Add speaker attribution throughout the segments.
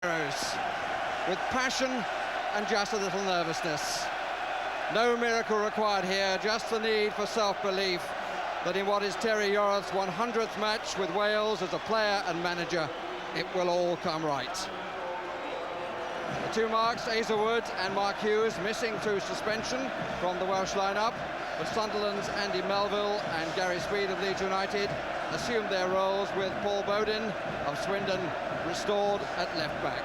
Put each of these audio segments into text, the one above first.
Speaker 1: with passion and just a little nervousness. No miracle required here, just the need for self-belief that in what is Terry Yorath's 100th match with Wales as a player and manager, it will all come right. The two marks, Asa Wood and Mark Hughes, missing through suspension from the Welsh lineup, but Sunderland's Andy Melville and Gary Speed of Leeds United assumed their roles, with Paul Bowden of Swindon restored at left back.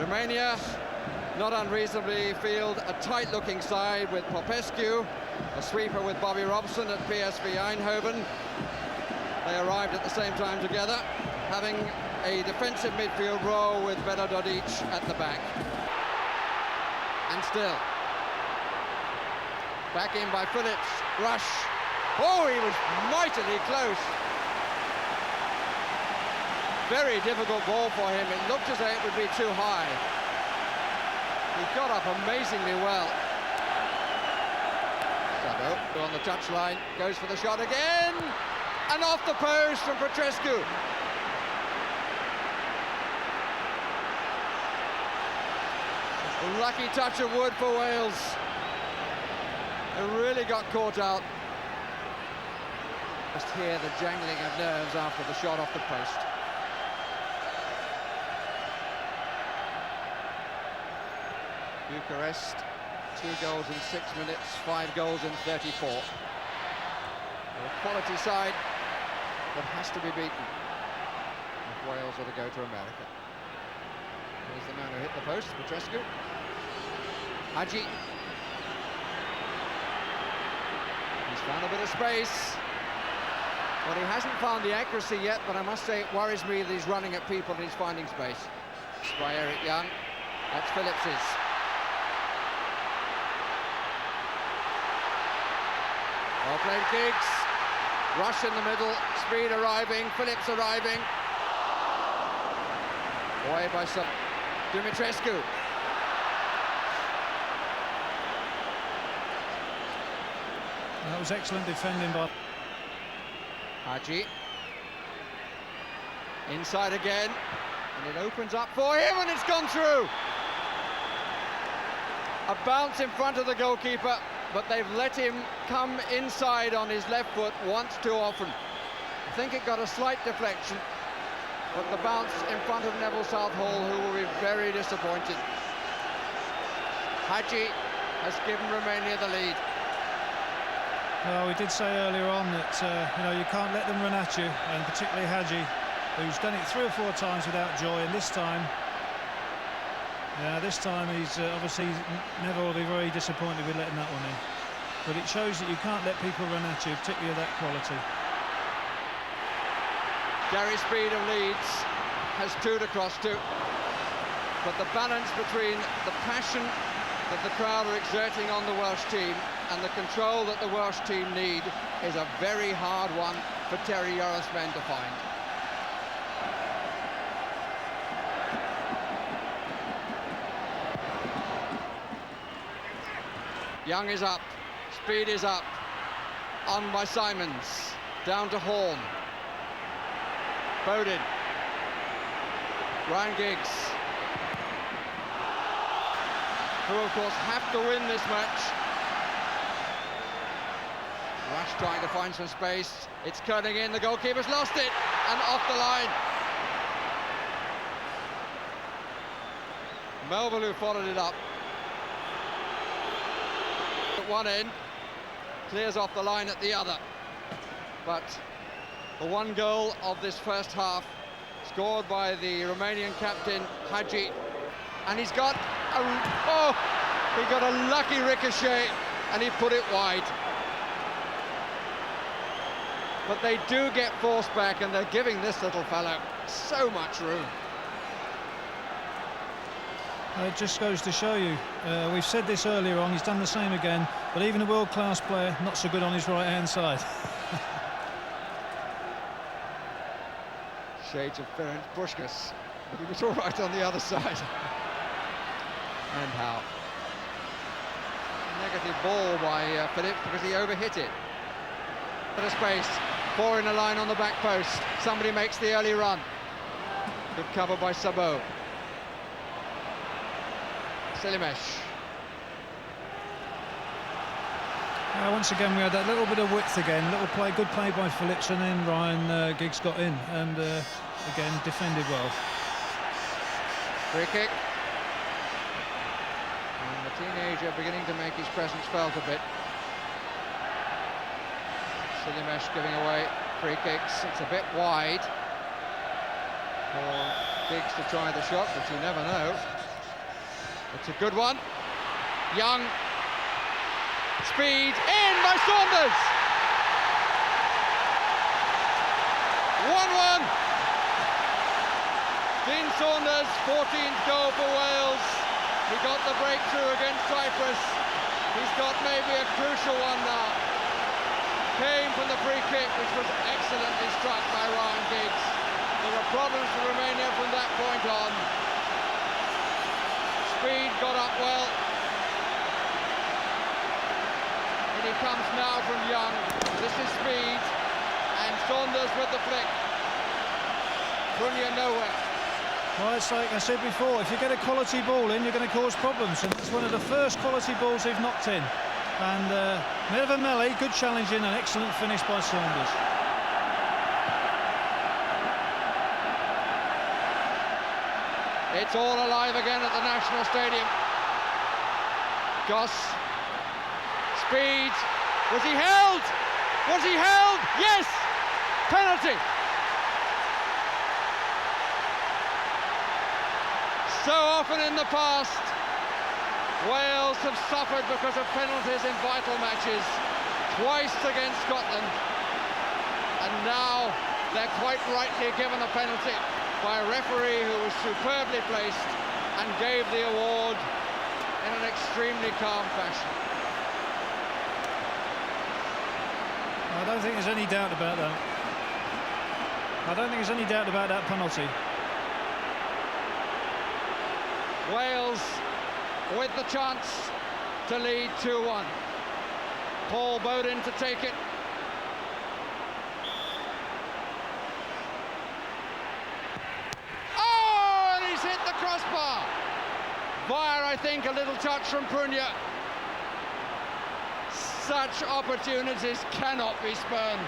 Speaker 1: Romania, not unreasonably, field a tight-looking side with Popescu, a sweeper with Bobby Robson at PSV Eindhoven. They arrived at the same time together, having a defensive midfield role with Vedo Dodic at the back. And still, back in by Phillips, rush. Oh, he was mightily close. Very difficult ball for him. It looked as though it would be too high. He got up amazingly well. Sabo on the touchline, goes for the shot again, and off the post from Petrescu. A lucky touch of Wood for Wales. It really got caught out. Just hear the jangling of nerves after the shot off the post. Bucharest, 2 goals in 6 minutes, 5 goals in 34. A quality side that has to be beaten if Wales are to go to America. Here's the man who hit the post, Petrescu. Hadji. He's found a bit of space. Well, he hasn't found the accuracy yet, but I must say it worries me that he's running at people and he's finding space. It's by Eric Young. That's Phillips's. Well played, Giggs. Rush in the middle, Speed arriving, Phillips arriving. Away by some Dumitrescu.
Speaker 2: That was excellent defending by
Speaker 1: Hadji. Inside again, and it opens up for him, and it's gone through. A bounce in front of the goalkeeper, but they've let him come inside on his left foot once too often. I think it got a slight deflection, but the bounce in front of Neville Southall, who will be very disappointed. Hadji has given Romania the lead.
Speaker 2: Well, we did say earlier on that you can't let them run at you, and particularly Hadji, who's done it 3 or 4 times without joy, and this time he's obviously never will be very disappointed with letting that one in. But it shows that you can't let people run at you, particularly of that quality.
Speaker 1: Gary Speed of Leeds has 2 to cross to, but the balance between the passion that the crowd are exerting on the Welsh team and the control that the Welsh team need is a very hard one for Terry Yorath's men to find. Young is up, Speed is up, on by Simons, down to Horn. Bowden, Ryan Giggs, who of course have to win this match. Rush trying to find some space, it's curling in, the goalkeeper's lost it, and off the line. Melville, who followed it up at one end, clears off the line at the other. But the one goal of this first half, scored by the Romanian captain Hadji, and he's got a lucky ricochet, and he put it wide. But they do get forced back, and they're giving this little fellow so much room.
Speaker 2: It just goes to show you, we've said this earlier on, he's done the same again, but even a world-class player, not so good on his right-hand side.
Speaker 1: Shades of Ferenc Puskas, but he was all right on the other side. And how? Negative ball by Phillips because he overhit it. Bit of space, 4 in a line on the back post. Somebody makes the early run. Good cover by Sabo. Selimesh.
Speaker 2: Once again, we had that little bit of width again. Good play by Phillips, and then Ryan Giggs got in and again defended well.
Speaker 1: Free kick. And the teenager beginning to make his presence felt a bit. Selimesh giving away free kicks. It's a bit wide for Giggs to try the shot, but you never know. It's a good one. Young. Speed in by Saunders. 1-1. Dean Saunders, 14th goal for Wales. He got the breakthrough against Cyprus. He's got maybe a crucial one now. Came from the free kick, which was excellently struck by Ryan Giggs. There were problems for Romania from that point on. Speed got up well. And he comes now from Young. This is Speed. And Saunders with the flick. Prunia nowhere.
Speaker 2: Well, it's like I said before, if you get a quality ball in, you're going to cause problems. And it's one of the first quality balls they've knocked in. And bit of a melee, good challenging, and excellent finish by Saunders.
Speaker 1: It's all alive again at the National Stadium. Goss. Speed. Was he held? Was he held? Yes! Penalty! So often in the past, Wales have suffered because of penalties in vital matches. Twice against Scotland. And now they're quite rightly given a penalty by a referee who was superbly placed and gave the award in an extremely calm fashion.
Speaker 2: I don't think there's any doubt about that. I don't think there's any doubt about that penalty.
Speaker 1: Wales with the chance to lead 2-1. Paul Bowden to take it. Oh, and he's hit the crossbar. Via, I think, a little touch from Prunia. Such opportunities cannot be spurned.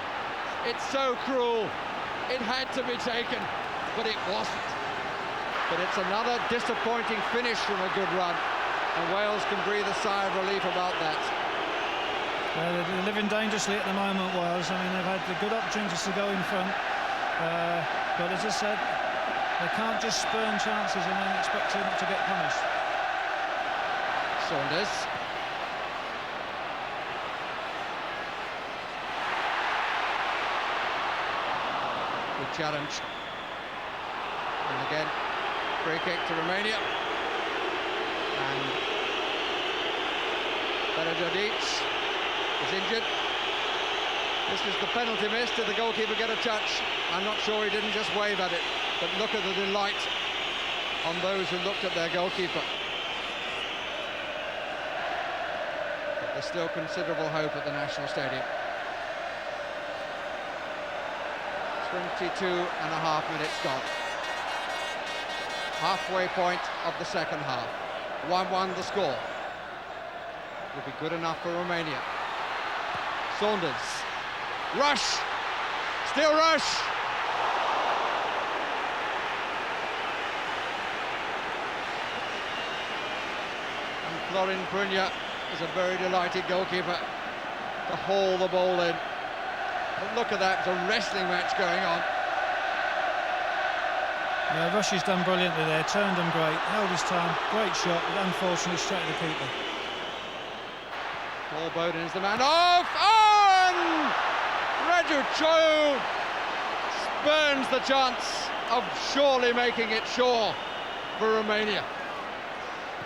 Speaker 1: It's so cruel. It had to be taken, but it wasn't. But it's another disappointing finish from a good run, and Wales can breathe a sigh of relief about that.
Speaker 2: They're living dangerously at the moment, Wales. I mean, they've had the good opportunities to go in front, but as I said, they can't just spurn chances and then expect them to get punished.
Speaker 1: Saunders. Good challenge. And again, free kick to Romania. And Beredovic is injured. This is the penalty miss. Did the goalkeeper get a touch? I'm not sure he didn't just wave at it. But look at the delight on those who looked at their goalkeeper. But there's still considerable hope at the National Stadium. 22 and a half minutes gone. Halfway point of the second half. 1-1 the score. Will be good enough for Romania. Saunders. Rush! Still Rush! And Florin Prunia is a very delighted goalkeeper to haul the ball in. But look at that, it's a wrestling match going on.
Speaker 2: Yeah, Rush has done brilliantly there, turned him great, held his time, great shot, but unfortunately straight to the keeper.
Speaker 1: Paul Bowden is the man off, and Raju Cho spurns the chance of surely making it sure for Romania.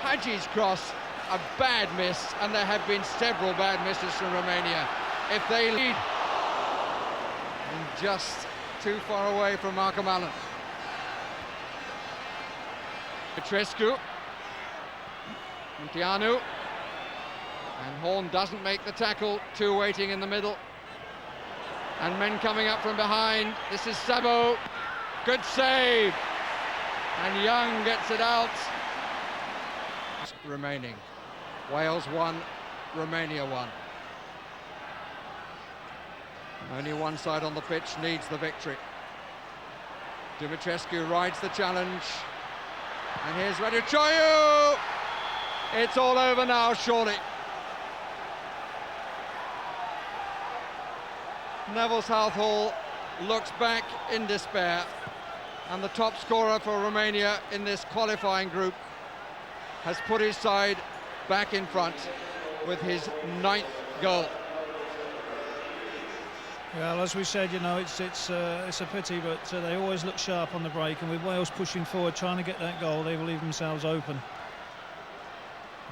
Speaker 1: Haji's cross, a bad miss, and there have been several bad misses from Romania. If they lead, and just too far away from Markham Allen. Petrescu, Munteanu, and Horn doesn't make the tackle, two waiting in the middle, and men coming up from behind. This is Sabo, good save, And Young gets it out. Remaining. Wales 1, Romania 1. Only one side on the pitch needs the victory. Dumitrescu rides the challenge. And here's Raducanu. It's all over now, surely. Neville Southall looks back in despair, and the top scorer for Romania in this qualifying group has put his side back in front with his 9th goal.
Speaker 2: Well, as we said, you know, it's a pity, but they always look sharp on the break, and with Wales pushing forward, trying to get that goal, they will leave themselves open.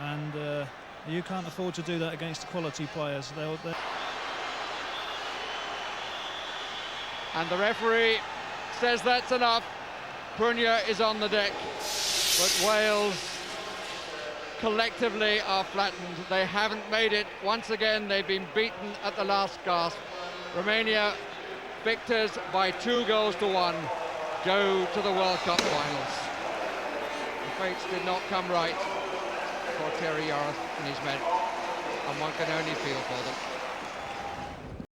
Speaker 2: And you can't afford to do that against the quality players.
Speaker 1: And the referee says that's enough. Prunia is on the deck, but Wales collectively are flattened. They haven't made it. Once again, they've been beaten at the last gasp. Romania, victors by 2-1, go to the World Cup finals. The fates did not come right for Terry Yorath and his men, and one can only feel for them.